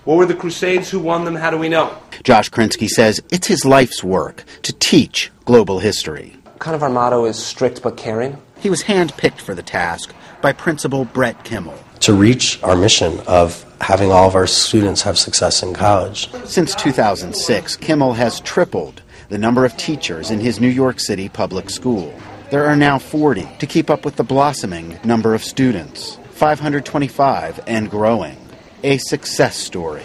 What were the Crusades? Who won them? How do we know? Josh KRINSKY says it's his life's work to teach global history. Kind of our motto is strict but caring. He was handpicked for the task by Principal Brett KIMMEL. To reach our mission of having all of our students have success in college. Since 2006, KIMMEL has tripled the number of teachers in his New York City public school. There are now 40 to keep up with the blossoming number of students, 525 and growing. A success story.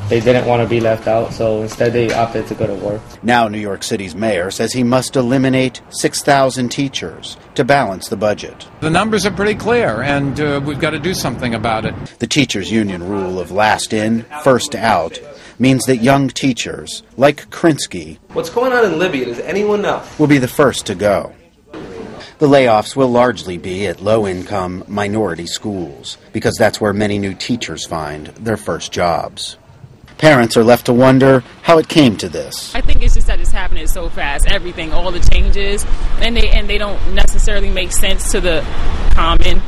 They didn't want to be left out, so instead they opted to go to work. Now New York City's mayor says he must eliminate 6,000 teachers to balance the budget. The numbers are pretty clear, and we've got to do something about it. The teachers' union rule of last in, first out means that young teachers, like KRINSKY, What's going on in Libya? Does anyone know? will be the first to go. The layoffs will largely be at low-income minority schools, because that's where many new teachers find their first jobs. Parents are left to wonder how it came to this. I think it's just that it's happening so fast, everything, all the changes, and they don't necessarily make sense to the common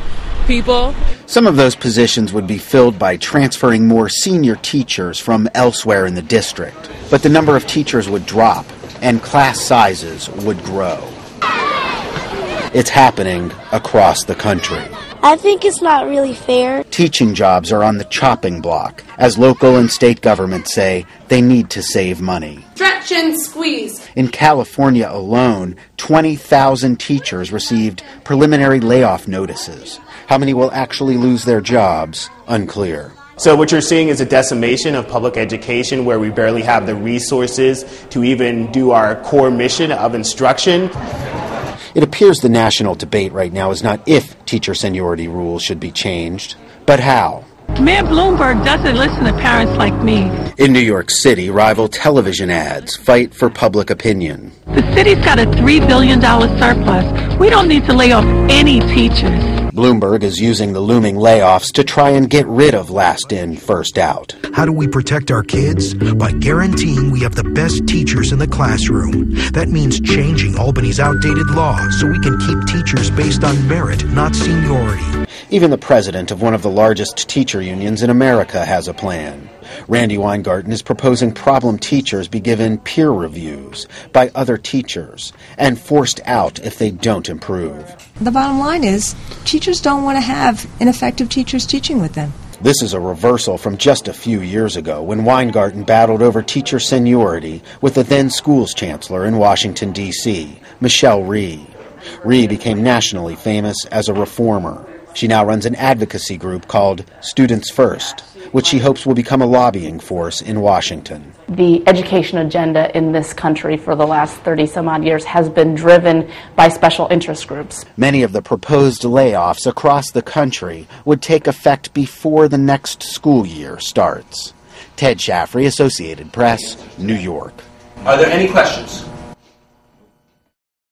people. Some of those positions would be filled by transferring more senior teachers from elsewhere in the district, but the number of teachers would drop and class sizes would grow. It's happening across the country. I think it's not really fair. Teaching jobs are on the chopping block, as local and state governments say they need to save money. Stretch and squeeze. In California alone, 20,000 teachers received preliminary layoff notices. How many will actually lose their jobs? Unclear. So what you're seeing is a decimation of public education where we barely have the resources to even do our core mission of instruction. It appears the national debate right now is not if teacher seniority rules should be changed, but how. Mayor Bloomberg doesn't listen to parents like me. In New York City, rival television ads fight for public opinion. The city's got a $3 billion surplus. We don't need to lay off any teachers. Bloomberg is using the looming layoffs to try and get rid of last in, first out. How do we protect our kids? By guaranteeing we have the best teachers in the classroom. That means changing Albany's outdated law so we can keep teachers based on merit, not seniority. Even the president of one of the largest teacher unions in America has a plan. RANDI Weingarten is proposing problem teachers be given peer reviews by other teachers and forced out if they don't improve. The bottom line is teachers don't want to have ineffective teachers teaching with them. This is a reversal from just a few years ago when Weingarten battled over teacher seniority with the then schools chancellor in Washington, D.C., Michelle RHEE. RHEE became nationally famous as a reformer. She now runs an advocacy group called Students First, which she hopes will become a lobbying force in Washington. The education agenda in this country for the last 30-some-odd years has been driven by special interest groups. Many of the proposed layoffs across the country would take effect before the next school year starts. Ted Shaffrey, Associated Press, New York. Are there any questions?